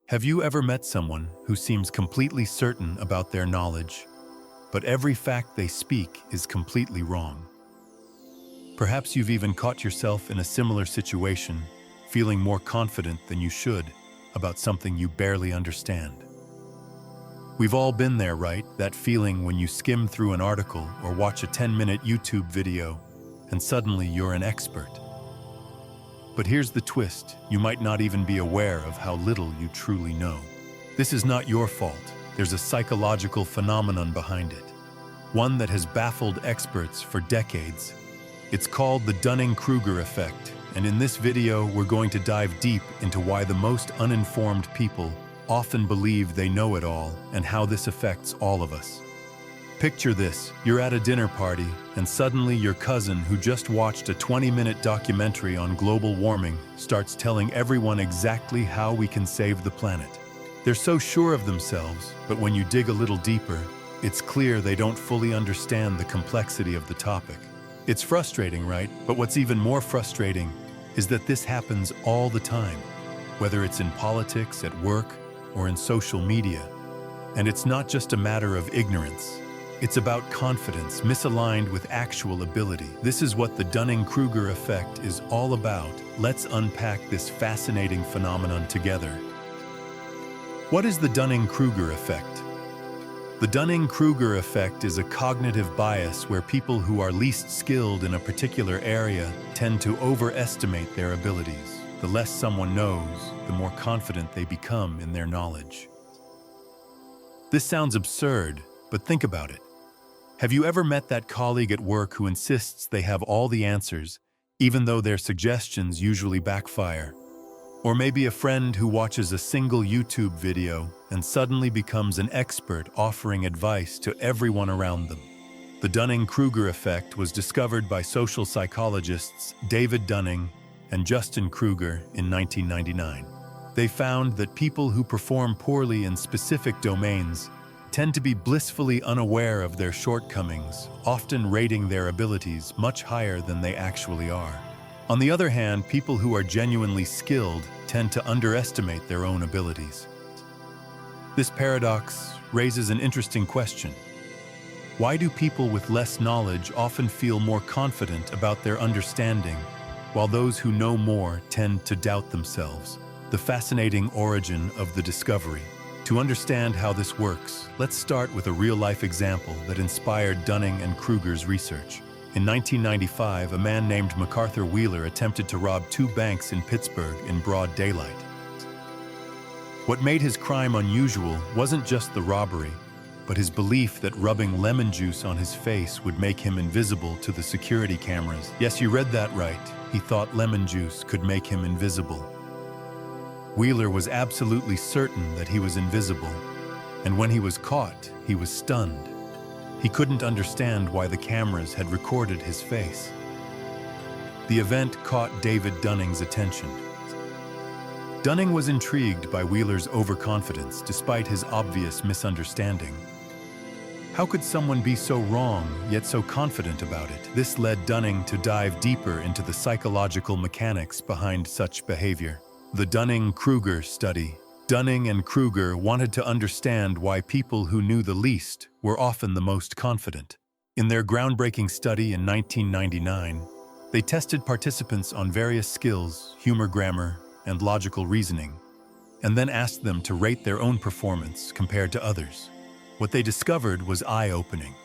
Have you ever met someone who seems completely certain about their knowledge, but every fact they speak is completely wrong? Perhaps you've even caught yourself in a similar situation, feeling more confident than you should about something you barely understand. We've all been there, right? That feeling when you skim through an article or watch a 10-minute YouTube video, and suddenly you're an expert. But here's the twist: you might not even be aware of how little you truly know. This is not your fault. There's a psychological phenomenon behind it, one that has baffled experts for decades. It's called the Dunning-Kruger effect, and in this video we're going to dive deep into why the most uninformed people often believe they know it all and how this affects all of us. Picture this: you're at a dinner party, and suddenly your cousin, who just watched a 20-minute documentary on global warming, starts telling everyone exactly how we can save the planet. They're so sure of themselves, but when you dig a little deeper, it's clear they don't fully understand the complexity of the topic. It's frustrating, right? But what's even more frustrating is that this happens all the time, whether it's in politics, at work, or in social media. And it's not just a matter of ignorance. It's about confidence misaligned with actual ability. This is what the Dunning-Kruger effect is all about. Let's unpack this fascinating phenomenon together. What is the Dunning-Kruger effect? The Dunning-Kruger effect is a cognitive bias where people who are least skilled in a particular area tend to overestimate their abilities. The less someone knows, the more confident they become in their knowledge. This sounds absurd, but think about it. Have you ever met that colleague at work who insists they have all the answers, even though their suggestions usually backfire? Or maybe a friend who watches a single YouTube video and suddenly becomes an expert, offering advice to everyone around them. The Dunning-Kruger effect was discovered by social psychologists David Dunning and Justin Kruger in 1999. They found that people who perform poorly in specific domains tend to be blissfully unaware of their shortcomings, often rating their abilities much higher than they actually are. On the other hand, people who are genuinely skilled tend to underestimate their own abilities. This paradox raises an interesting question. Why do people with less knowledge often feel more confident about their understanding, while those who know more tend to doubt themselves? The fascinating origin of the discovery. To understand how this works, let's start with a real-life example that inspired Dunning and Kruger's research. In 1995, a man named MacArthur Wheeler attempted to rob two banks in Pittsburgh in broad daylight. What made his crime unusual wasn't just the robbery, but his belief that rubbing lemon juice on his face would make him invisible to the security cameras. Yes, you read that right. He thought lemon juice could make him invisible. Wheeler was absolutely certain that he was invisible, and when he was caught, he was stunned. He couldn't understand why the cameras had recorded his face. The event caught David Dunning's attention. Dunning was intrigued by Wheeler's overconfidence despite his obvious misunderstanding. How could someone be so wrong, yet so confident about it? This led Dunning to dive deeper into the psychological mechanics behind such behavior. The Dunning-Kruger study. Dunning and Kruger wanted to understand why people who knew the least were often the most confident. In their groundbreaking study in 1999, they tested participants on various skills, humor, grammar, and logical reasoning, and then asked them to rate their own performance compared to others. What they discovered was eye-opening.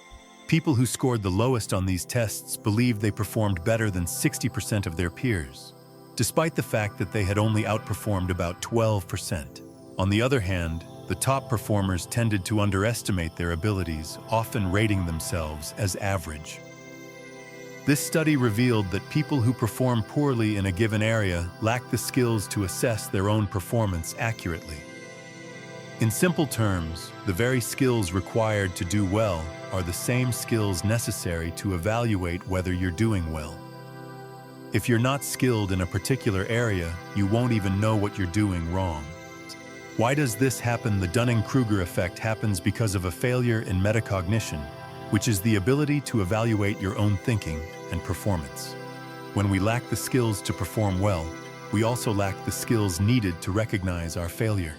People who scored the lowest on these tests believed they performed better than 60% of their peers, despite the fact that they had only outperformed about 12%. On the other hand, the top performers tended to underestimate their abilities, often rating themselves as average. This study revealed that people who perform poorly in a given area lack the skills to assess their own performance accurately. In simple terms, the very skills required to do well are the same skills necessary to evaluate whether you're doing well. If you're not skilled in a particular area, you won't even know what you're doing wrong. Why does this happen? The Dunning-Kruger effect happens because of a failure in metacognition, which is the ability to evaluate your own thinking and performance. When we lack the skills to perform well, we also lack the skills needed to recognize our failure.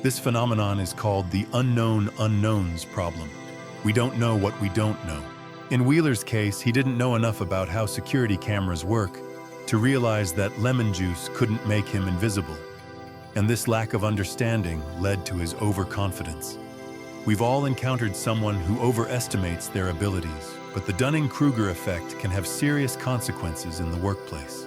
This phenomenon is called the unknown unknowns problem. We don't know what we don't know. In Wheeler's case, he didn't know enough about how security cameras work to realize that lemon juice couldn't make him invisible. And this lack of understanding led to his overconfidence. We've all encountered someone who overestimates their abilities, but the Dunning-Kruger effect can have serious consequences in the workplace.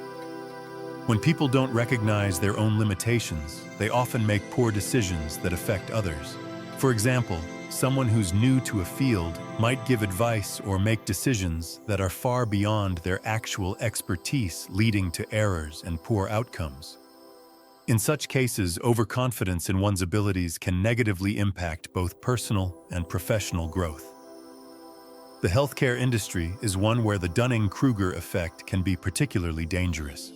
When people don't recognize their own limitations, they often make poor decisions that affect others. For example, someone who's new to a field might give advice or make decisions that are far beyond their actual expertise, leading to errors and poor outcomes. In such cases, overconfidence in one's abilities can negatively impact both personal and professional growth. The healthcare industry is one where the Dunning-Kruger effect can be particularly dangerous.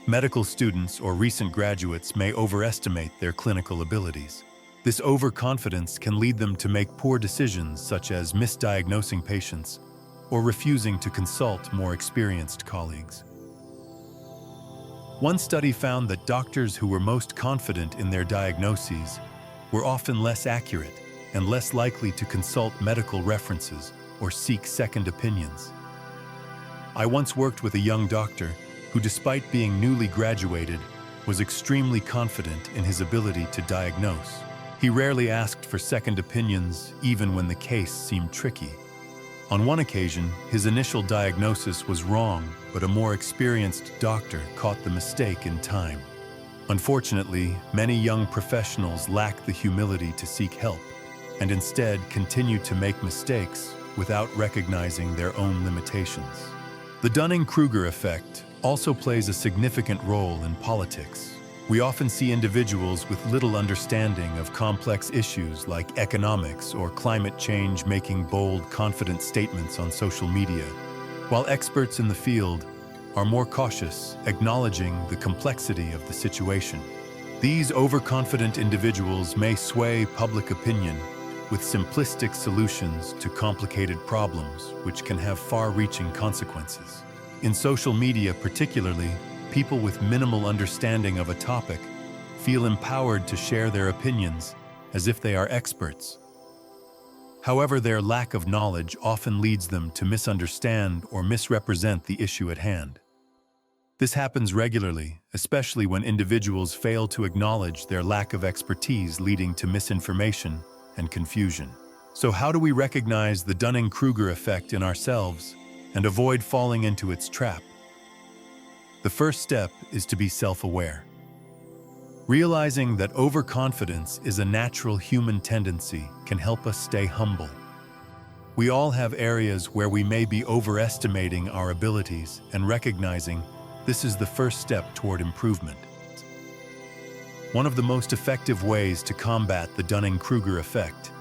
Medical students or recent graduates may overestimate their clinical abilities. This overconfidence can lead them to make poor decisions such as misdiagnosing patients or refusing to consult more experienced colleagues. One study found that doctors who were most confident in their diagnoses were often less accurate and less likely to consult medical references or seek second opinions. I once worked with a young doctor who, despite being newly graduated, was extremely confident in his ability to diagnose. He rarely asked for second opinions, even when the case seemed tricky. On one occasion, his initial diagnosis was wrong, but a more experienced doctor caught the mistake in time. Unfortunately, many young professionals lack the humility to seek help, and instead continue to make mistakes without recognizing their own limitations. The Dunning-Kruger effect also plays a significant role in politics. We often see individuals with little understanding of complex issues like economics or climate change making bold, confident statements on social media, while experts in the field are more cautious, acknowledging the complexity of the situation. These overconfident individuals may sway public opinion with simplistic solutions to complicated problems, which can have far-reaching consequences. In social media particularly, people with minimal understanding of a topic feel empowered to share their opinions as if they are experts. However, their lack of knowledge often leads them to misunderstand or misrepresent the issue at hand. This happens regularly, especially when individuals fail to acknowledge their lack of expertise, leading to misinformation and confusion. So how do we recognize the Dunning-Kruger effect in ourselves and avoid falling into its trap? The first step is to be self-aware. Realizing that overconfidence is a natural human tendency can help us stay humble. We all have areas where we may be overestimating our abilities, and recognizing this is the first step toward improvement. One of the most effective ways to combat the Dunning-Kruger effect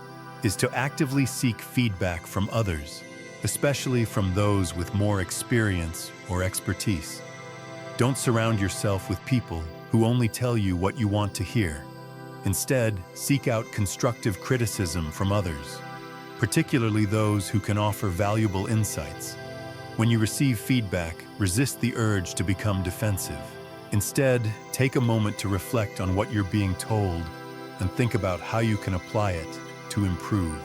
is to actively seek feedback from others, especially from those with more experience or expertise. Don't surround yourself with people who only tell you what you want to hear. Instead, seek out constructive criticism from others, particularly those who can offer valuable insights. When you receive feedback, resist the urge to become defensive. Instead, take a moment to reflect on what you're being told and think about how you can apply it to improve.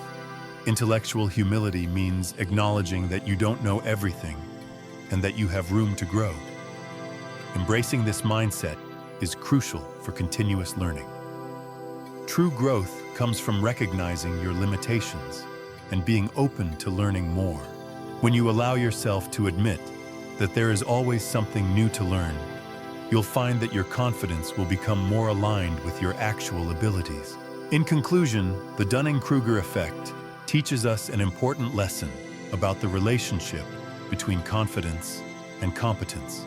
Intellectual humility means acknowledging that you don't know everything and that you have room to grow. Embracing this mindset is crucial for continuous learning. True growth comes from recognizing your limitations and being open to learning more. When you allow yourself to admit that there is always something new to learn, you'll find that your confidence will become more aligned with your actual abilities. In conclusion, the Dunning-Kruger effect teaches us an important lesson about the relationship between confidence and competence.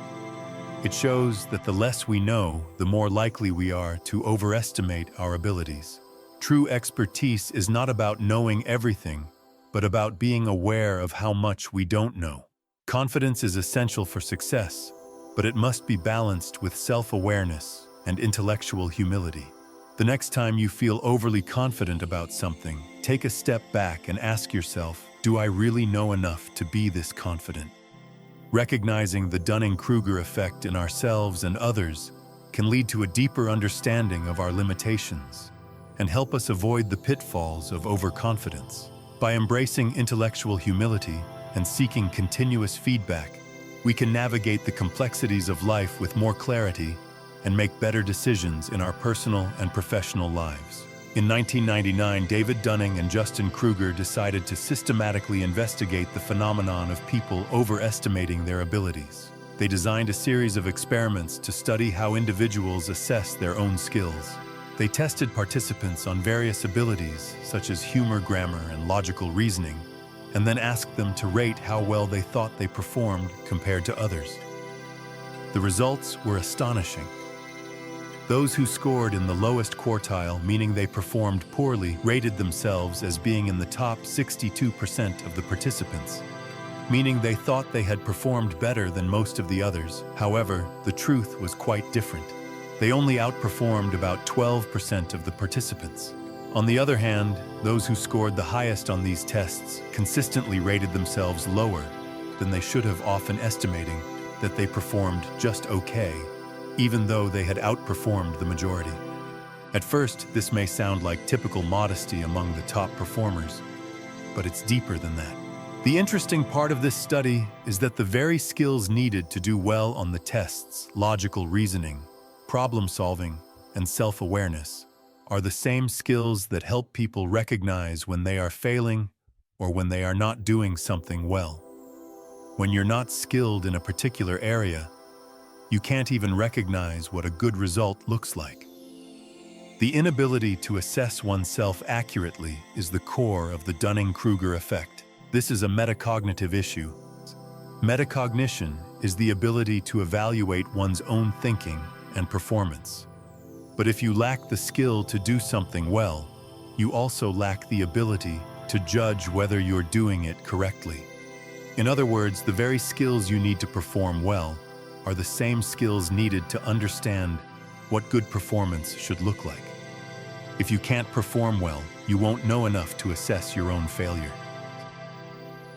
It shows that the less we know, the more likely we are to overestimate our abilities. True expertise is not about knowing everything, but about being aware of how much we don't know. Confidence is essential for success, but it must be balanced with self-awareness and intellectual humility. The next time you feel overly confident about something, take a step back and ask yourself, do I really know enough to be this confident? Recognizing the Dunning-Kruger effect in ourselves and others can lead to a deeper understanding of our limitations and help us avoid the pitfalls of overconfidence. By embracing intellectual humility and seeking continuous feedback, we can navigate the complexities of life with more clarity and make better decisions in our personal and professional lives. In 1999, David Dunning and Dunning-Kruger decided to systematically investigate the phenomenon of people overestimating their abilities. They designed a series of experiments to study how individuals assess their own skills. They tested participants on various abilities, such as humor, grammar, and logical reasoning, and then asked them to rate how well they thought they performed compared to others. The results were astonishing. Those who scored in the lowest quartile, meaning they performed poorly, rated themselves as being in the top 62% of the participants, meaning they thought they had performed better than most of the others. However, the truth was quite different. They only outperformed about 12% of the participants. On the other hand, those who scored the highest on these tests consistently rated themselves lower than they should have, often estimating that they performed just okay, even though they had outperformed the majority. At first, this may sound like typical modesty among the top performers, but it's deeper than that. The interesting part of this study is that the very skills needed to do well on the tests, logical reasoning, problem-solving, and self-awareness, are the same skills that help people recognize when they are failing or when they are not doing something well. When you're not skilled in a particular area, you can't even recognize what a good result looks like. The inability to assess oneself accurately is the core of the Dunning-Kruger effect. This is a metacognitive issue. Metacognition is the ability to evaluate one's own thinking and performance. But if you lack the skill to do something well, you also lack the ability to judge whether you're doing it correctly. In other words, the very skills you need to perform well are the same skills needed to understand what good performance should look like. If you can't perform well, you won't know enough to assess your own failure.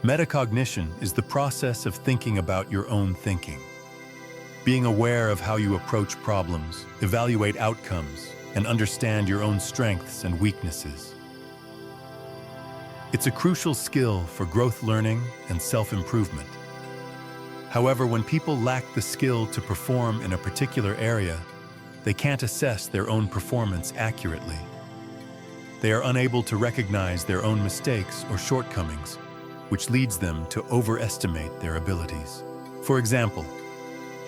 Metacognition is the process of thinking about your own thinking. Being aware of how you approach problems, evaluate outcomes, and understand your own strengths and weaknesses. It's a crucial skill for growth learning and self-improvement. However, when people lack the skill to perform in a particular area, they can't assess their own performance accurately. They are unable to recognize their own mistakes or shortcomings, which leads them to overestimate their abilities. For example,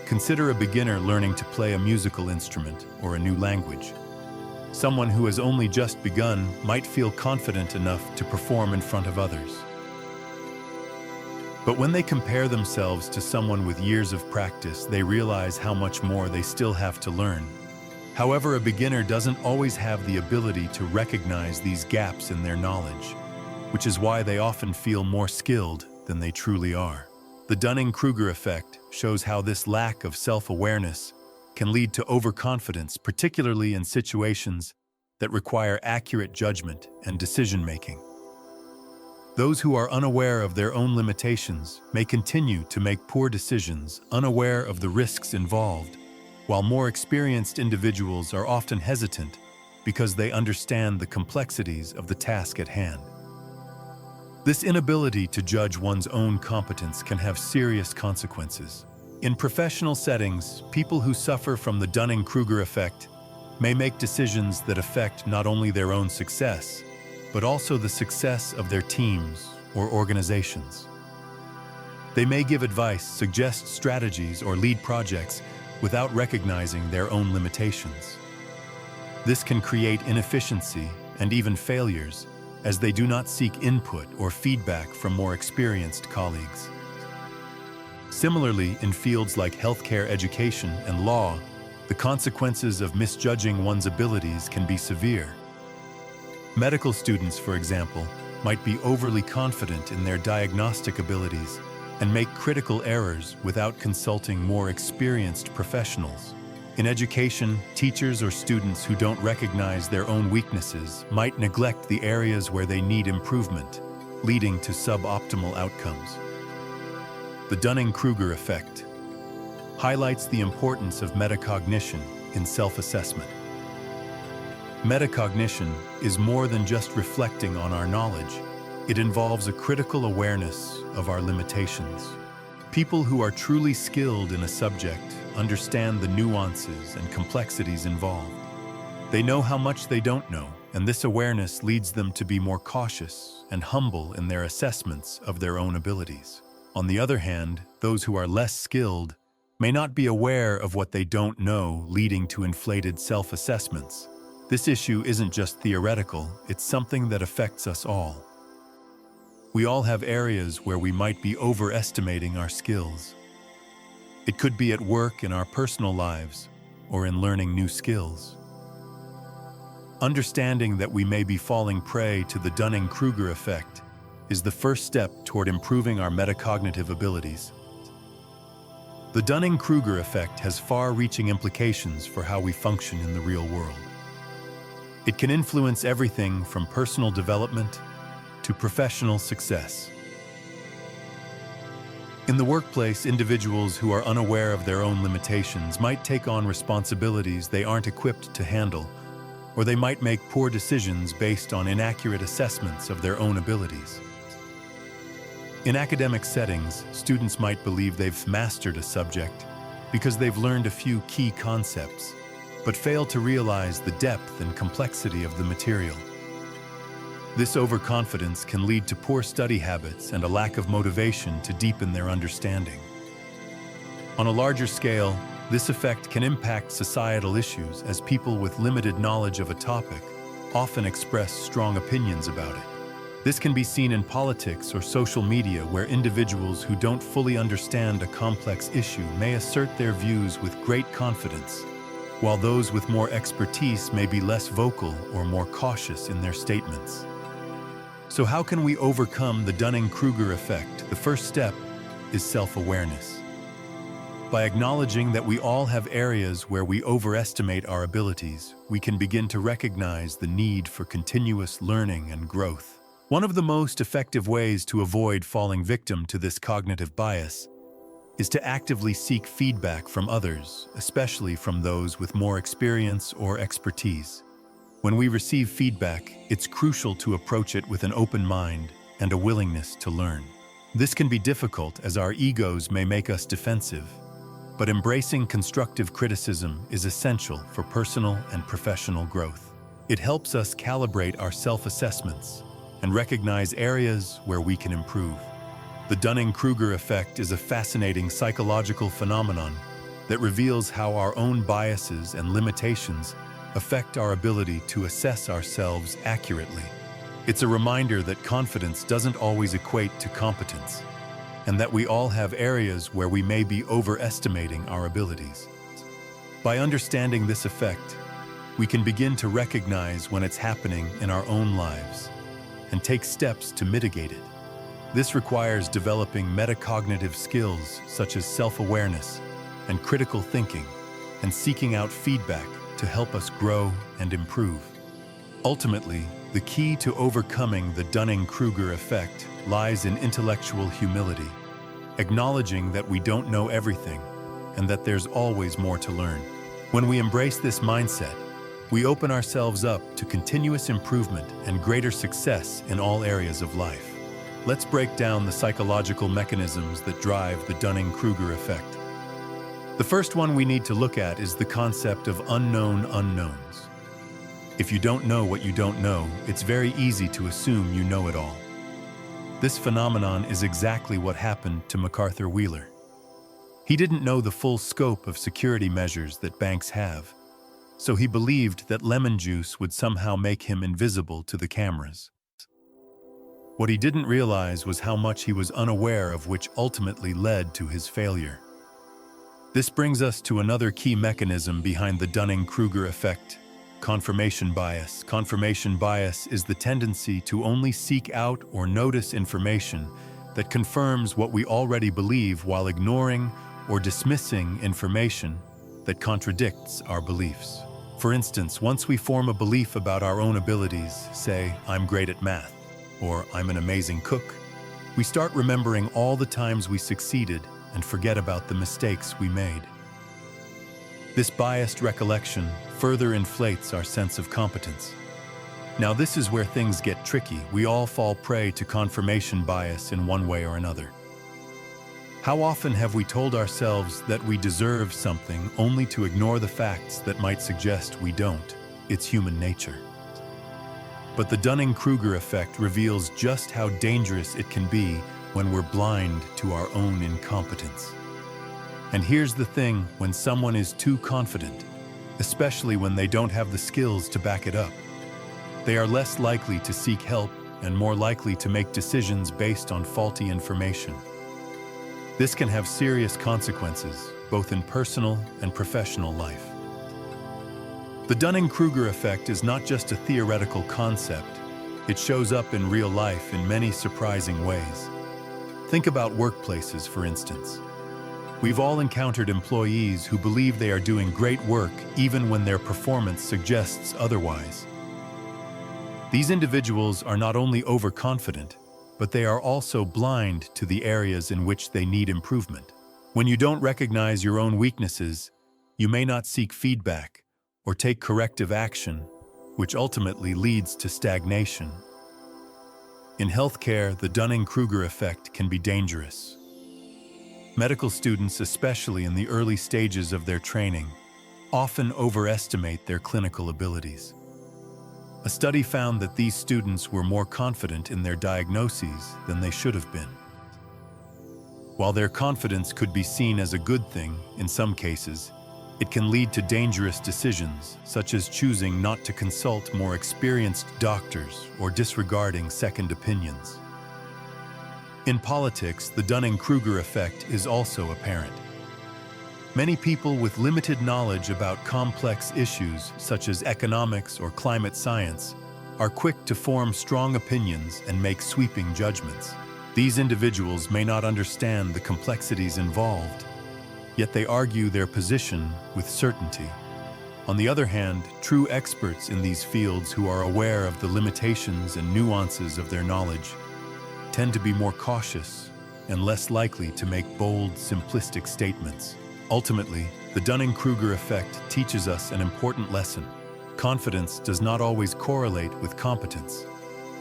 consider a beginner learning to play a musical instrument or a new language. Someone who has only just begun might feel confident enough to perform in front of others. But when they compare themselves to someone with years of practice, they realize how much more they still have to learn. However, a beginner doesn't always have the ability to recognize these gaps in their knowledge, which is why they often feel more skilled than they truly are. The Dunning-Kruger effect shows how this lack of self-awareness can lead to overconfidence, particularly in situations that require accurate judgment and decision-making. Those who are unaware of their own limitations may continue to make poor decisions, unaware of the risks involved, while more experienced individuals are often hesitant because they understand the complexities of the task at hand. This inability to judge one's own competence can have serious consequences. In professional settings, people who suffer from the Dunning-Kruger effect may make decisions that affect not only their own success, but also the success of their teams or organizations. They may give advice, suggest strategies, or lead projects without recognizing their own limitations. This can create inefficiency and even failures, as they do not seek input or feedback from more experienced colleagues. Similarly, in fields like healthcare, education, and law, the consequences of misjudging one's abilities can be severe. Medical students, for example, might be overly confident in their diagnostic abilities and make critical errors without consulting more experienced professionals. In education, teachers or students who don't recognize their own weaknesses might neglect the areas where they need improvement, leading to suboptimal outcomes. The Dunning-Kruger effect highlights the importance of metacognition in self-assessment. Metacognition is more than just reflecting on our knowledge. It involves a critical awareness of our limitations. People who are truly skilled in a subject understand the nuances and complexities involved. They know how much they don't know, and this awareness leads them to be more cautious and humble in their assessments of their own abilities. On the other hand, those who are less skilled may not be aware of what they don't know, leading to inflated self-assessments. This issue isn't just theoretical, it's something that affects us all. We all have areas where we might be overestimating our skills. It could be at work, in our personal lives, or in learning new skills. Understanding that we may be falling prey to the Dunning-Kruger effect is the first step toward improving our metacognitive abilities. The Dunning-Kruger effect has far-reaching implications for how we function in the real world. It can influence everything from personal development to professional success. In the workplace, individuals who are unaware of their own limitations might take on responsibilities they aren't equipped to handle, or they might make poor decisions based on inaccurate assessments of their own abilities. In academic settings, students might believe they've mastered a subject because they've learned a few key concepts, but fail to realize the depth and complexity of the material. This overconfidence can lead to poor study habits and a lack of motivation to deepen their understanding. On a larger scale, this effect can impact societal issues, as people with limited knowledge of a topic often express strong opinions about it. This can be seen in politics or social media, where individuals who don't fully understand a complex issue may assert their views with great confidence, while those with more expertise may be less vocal or more cautious in their statements. So how can we overcome the Dunning-Kruger effect? The first step is self-awareness. By acknowledging that we all have areas where we overestimate our abilities, we can begin to recognize the need for continuous learning and growth. One of the most effective ways to avoid falling victim to this cognitive bias is to actively seek feedback from others, especially from those with more experience or expertise. When we receive feedback, it's crucial to approach it with an open mind and a willingness to learn. This can be difficult, as our egos may make us defensive, but embracing constructive criticism is essential for personal and professional growth. It helps us calibrate our self-assessments and recognize areas where we can improve. The Dunning-Kruger effect is a fascinating psychological phenomenon that reveals how our own biases and limitations affect our ability to assess ourselves accurately. It's a reminder that confidence doesn't always equate to competence, and that we all have areas where we may be overestimating our abilities. By understanding this effect, we can begin to recognize when it's happening in our own lives and take steps to mitigate it. This requires developing metacognitive skills such as self-awareness and critical thinking, and seeking out feedback to help us grow and improve. Ultimately, the key to overcoming the Dunning-Kruger effect lies in intellectual humility, acknowledging that we don't know everything and that there's always more to learn. When we embrace this mindset, we open ourselves up to continuous improvement and greater success in all areas of life. Let's break down the psychological mechanisms that drive the Dunning-Kruger effect. The first one we need to look at is the concept of unknown unknowns. If you don't know what you don't know, it's very easy to assume you know it all. This phenomenon is exactly what happened to MacArthur Wheeler. He didn't know the full scope of security measures that banks have, so he believed that lemon juice would somehow make him invisible to the cameras. What he didn't realize was how much he was unaware of, which ultimately led to his failure. This brings us to another key mechanism behind the Dunning-Kruger effect: confirmation bias. Confirmation bias is the tendency to only seek out or notice information that confirms what we already believe, while ignoring or dismissing information that contradicts our beliefs. For instance, once we form a belief about our own abilities, say, "I'm great at math," or "I'm an amazing cook," we start remembering all the times we succeeded and forget about the mistakes we made. This biased recollection further inflates our sense of competence. Now, this is where things get tricky. We all fall prey to confirmation bias in one way or another. How often have we told ourselves that we deserve something only to ignore the facts that might suggest we don't? It's human nature. But the Dunning-Kruger effect reveals just how dangerous it can be when we're blind to our own incompetence. And here's the thing: when someone is too confident, especially when they don't have the skills to back it up, they are less likely to seek help and more likely to make decisions based on faulty information. This can have serious consequences, both in personal and professional life. The Dunning-Kruger effect is not just a theoretical concept. It shows up in real life in many surprising ways. Think about workplaces, for instance. We've all encountered employees who believe they are doing great work even when their performance suggests otherwise. These individuals are not only overconfident, but they are also blind to the areas in which they need improvement. When you don't recognize your own weaknesses, you may not seek feedback or take corrective action, which ultimately leads to stagnation. In healthcare, the Dunning-Kruger effect can be dangerous. Medical students, especially in the early stages of their training, often overestimate their clinical abilities. A study found that these students were more confident in their diagnoses than they should have been. While their confidence could be seen as a good thing in some cases, it can lead to dangerous decisions, such as choosing not to consult more experienced doctors or disregarding second opinions. In politics, the Dunning-Kruger effect is also apparent. Many people with limited knowledge about complex issues such as economics or climate science are quick to form strong opinions and make sweeping judgments. These individuals may not understand the complexities involved, yet they argue their position with certainty. On the other hand, true experts in these fields who are aware of the limitations and nuances of their knowledge tend to be more cautious and less likely to make bold, simplistic statements. Ultimately, the Dunning-Kruger effect teaches us an important lesson. Confidence does not always correlate with competence.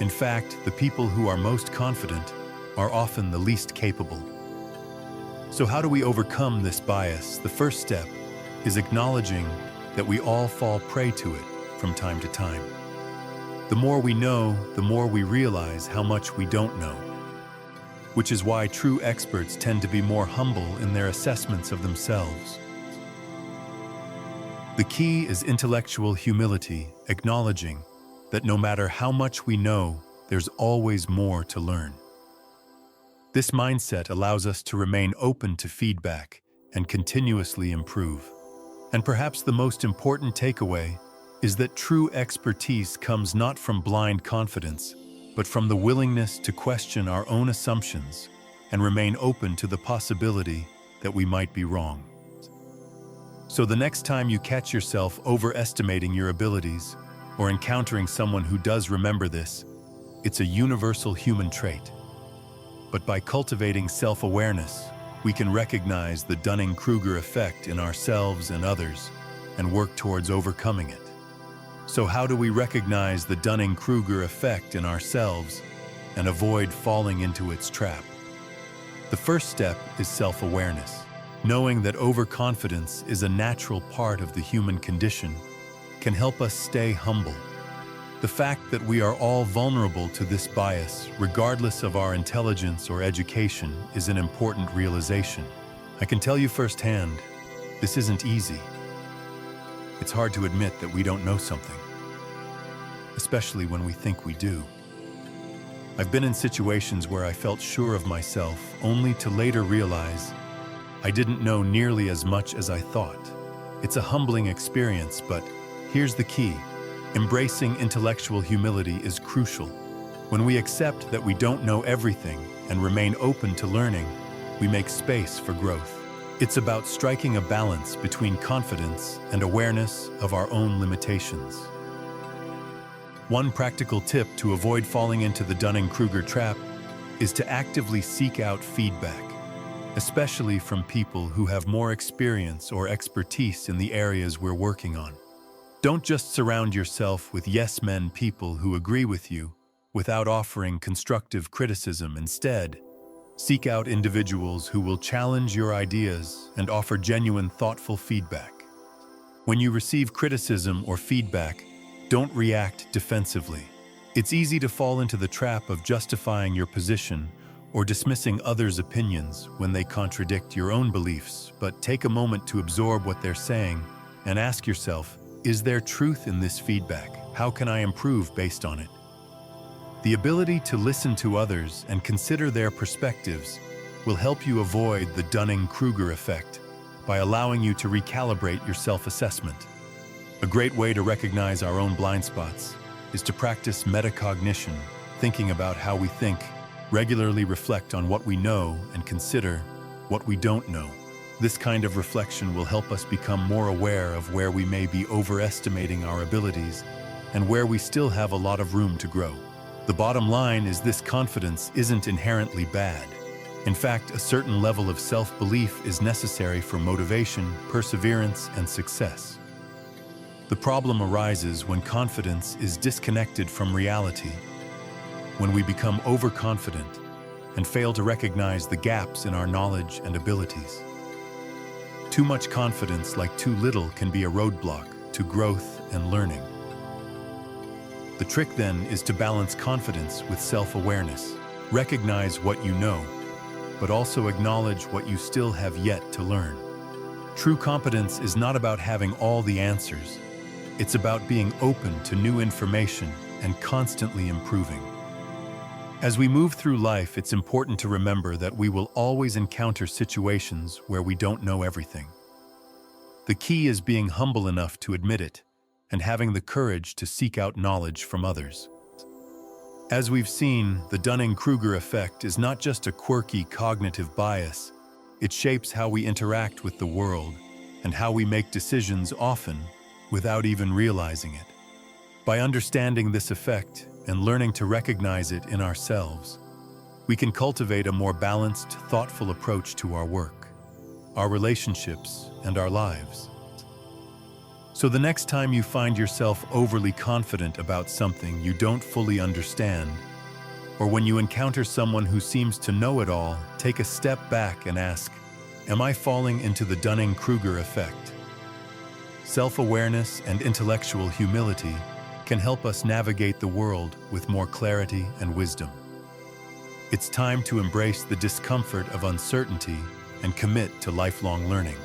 In fact, the people who are most confident are often the least capable. So how do we overcome this bias? The first step is acknowledging that we all fall prey to it from time to time. The more we know, the more we realize how much we don't know, which is why true experts tend to be more humble in their assessments of themselves. The key is intellectual humility, acknowledging that no matter how much we know, there's always more to learn. This mindset allows us to remain open to feedback and continuously improve. And perhaps the most important takeaway is that true expertise comes not from blind confidence, but from the willingness to question our own assumptions and remain open to the possibility that we might be wrong. So the next time you catch yourself overestimating your abilities or encountering someone who does remember this, it's a universal human trait. But by cultivating self-awareness, we can recognize the Dunning-Kruger effect in ourselves and others and work towards overcoming it. So how do we recognize the Dunning-Kruger effect in ourselves and avoid falling into its trap? The first step is self-awareness. Knowing that overconfidence is a natural part of the human condition can help us stay humble. The fact that we are all vulnerable to this bias, regardless of our intelligence or education, is an important realization. I can tell you firsthand, this isn't easy. It's hard to admit that we don't know something, especially when we think we do. I've been in situations where I felt sure of myself, only to later realize I didn't know nearly as much as I thought. It's a humbling experience, but here's the key. Embracing intellectual humility is crucial. When we accept that we don't know everything and remain open to learning, we make space for growth. It's about striking a balance between confidence and awareness of our own limitations. One practical tip to avoid falling into the Dunning-Kruger trap is to actively seek out feedback. especially from people who have more experience or expertise in the areas we're working on. Don't just surround yourself with yes-men people who agree with you without offering constructive criticism. Instead, seek out individuals who will challenge your ideas and offer genuine, thoughtful feedback. When you receive criticism or feedback, don't react defensively. It's easy to fall into the trap of justifying your position or dismissing others' opinions when they contradict your own beliefs, but take a moment to absorb what they're saying and ask yourself, is there truth in this feedback? How can I improve based on it? The ability to listen to others and consider their perspectives will help you avoid the Dunning-Kruger effect by allowing you to recalibrate your self-assessment. A great way to recognize our own blind spots is to practice metacognition, thinking about how we think, regularly reflect on what we know, and consider what we don't know. This kind of reflection will help us become more aware of where we may be overestimating our abilities and where we still have a lot of room to grow. The bottom line is this: confidence isn't inherently bad. In fact, a certain level of self-belief is necessary for motivation, perseverance, and success. The problem arises when confidence is disconnected from reality, when we become overconfident and fail to recognize the gaps in our knowledge and abilities. Too much confidence, like too little, can be a roadblock to growth and learning. The trick then is to balance confidence with self-awareness. Recognize what you know, but also acknowledge what you still have yet to learn. True competence is not about having all the answers. It's about being open to new information and constantly improving. As we move through life, it's important to remember that we will always encounter situations where we don't know everything. The key is being humble enough to admit it and having the courage to seek out knowledge from others. As we've seen, the Dunning-Kruger effect is not just a quirky cognitive bias. It shapes how we interact with the world and how we make decisions, often without even realizing it. By understanding this effect and learning to recognize it in ourselves, we can cultivate a more balanced, thoughtful approach to our work, our relationships, and our lives. So the next time you find yourself overly confident about something you don't fully understand, or when you encounter someone who seems to know it all, take a step back and ask, am I falling into the Dunning-Kruger effect? Self-awareness and intellectual humility can help us navigate the world with more clarity and wisdom. It's time to embrace the discomfort of uncertainty and commit to lifelong learning.